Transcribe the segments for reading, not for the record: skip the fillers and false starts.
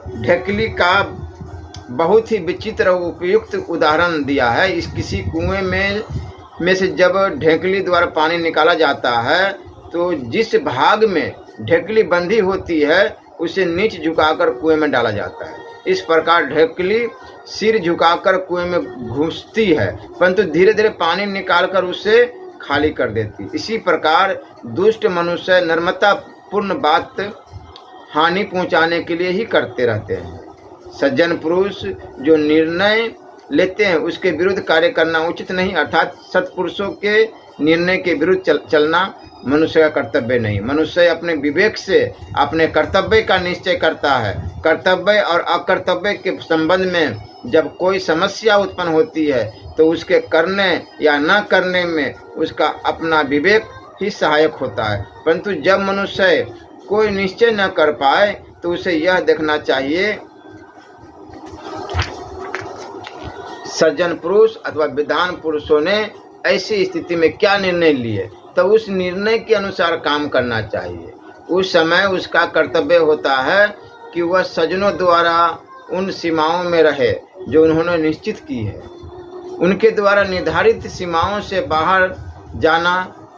ढेकली का बहुत ही विचित्र और उपयुक्त उदाहरण दिया है। इस किसी कुएं में से जब ढेकली द्वारा पानी निकाला जाता है तो जिस भाग में ढेकली बंधी होती है उसे नीचे झुकाकर कुएं में डाला जाता है। इस प्रकार ढेकली सिर झुकाकर कुएं में घुसती है, परंतु धीरे धीरे पानी निकालकर उसे खाली कर देती। इसी प्रकार दुष्ट मनुष्य नम्रतापूर्ण बात हानि पहुंचाने के लिए ही करते रहते हैं। सज्जन पुरुष जो निर्णय लेते हैं उसके विरुद्ध कार्य करना उचित नहीं, अर्थात सत्पुरुषों के निर्णय के विरुद्ध चलना मनुष्य का कर्तव्य नहीं। मनुष्य अपने विवेक से अपने कर्तव्य का निश्चय करता है। कर्तव्य और अकर्तव्य के संबंध में जब कोई समस्या उत्पन्न होती है तो उसके करने या न करने में उसका अपना विवेक ही सहायक होता है। परंतु जब मनुष्य कोई निश्चय न कर पाए तो उसे यह देखना चाहिए सज्जन पुरुष अथवा विद्वान पुरुषों ने ऐसी स्थिति में क्या निर्णय लिए, तो उस निर्णय के अनुसार काम करना चाहिए। उस समय उसका कर्तव्य होता है कि वह सज्जनों द्वारा उन सीमाओं में रहे जो उन्होंने निश्चित की है। उनके द्वारा निर्धारित सीमाओं से बाहर जाना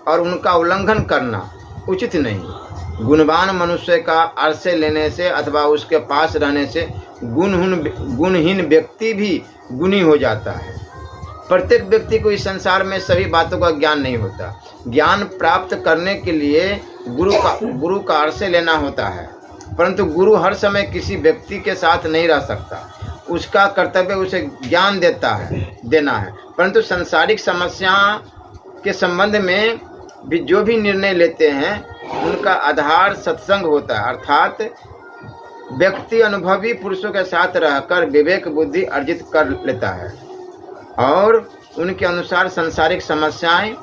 और उनका उल्लंघन करना उचित नहीं। गुणवान मनुष्य का आश्रय लेने से अथवा उसके पास रहने से गुणहीन व्यक्ति भी गुणी हो जाता है। प्रत्येक व्यक्ति को इस संसार में सभी बातों का ज्ञान नहीं होता। ज्ञान प्राप्त करने के लिए गुरु का आश्रय लेना होता है, परंतु गुरु हर समय किसी व्यक्ति के साथ नहीं रह सकता। उसका कर्तव्य उसे ज्ञान देना है, परंतु सांसारिक समस्या के संबंध में भी जो भी निर्णय लेते हैं उनका आधार सत्संग होता है, अर्थात व्यक्ति अनुभवी पुरुषों के साथ रहकर विवेक बुद्धि अर्जित कर लेता है और उनके अनुसार सांसारिक समस्याएं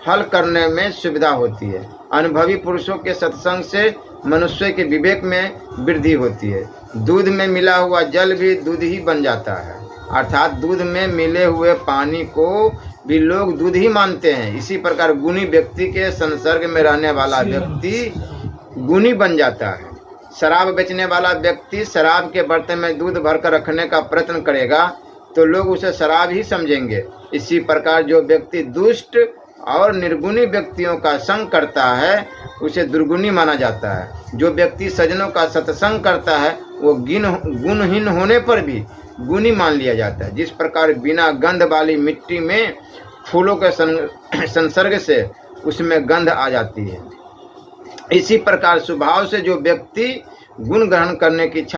हल करने में सुविधा होती है। अनुभवी पुरुषों के सत्संग से मनुष्य के विवेक में वृद्धि होती है। दूध में मिला हुआ जल भी दूध ही बन जाता है, अर्थात दूध में मिले हुए पानी को भी लोग दूध ही मानते हैं। इसी प्रकार गुणी व्यक्ति के संसर्ग में रहने वाला व्यक्ति गुणी बन जाता है। शराब बेचने वाला व्यक्ति शराब के बर्तन में दूध भरकर रखने का प्रयत्न करेगा तो लोग उसे शराब ही समझेंगे। इसी प्रकार जो व्यक्ति दुष्ट और निर्गुणी व्यक्तियों का संग करता है उसे दुर्गुणी माना जाता है। जो व्यक्ति सज्जनों का सत्संग करता है वो गुणहीन होने पर भी गुणी मान लिया जाता है। जिस प्रकार बिना गंध वाली मिट्टी में फूलों के संसर्ग से उसमें गंध आ जाती है, इसी प्रकार स्वभाव से जो व्यक्ति गुण ग्रहण करने की इच्छा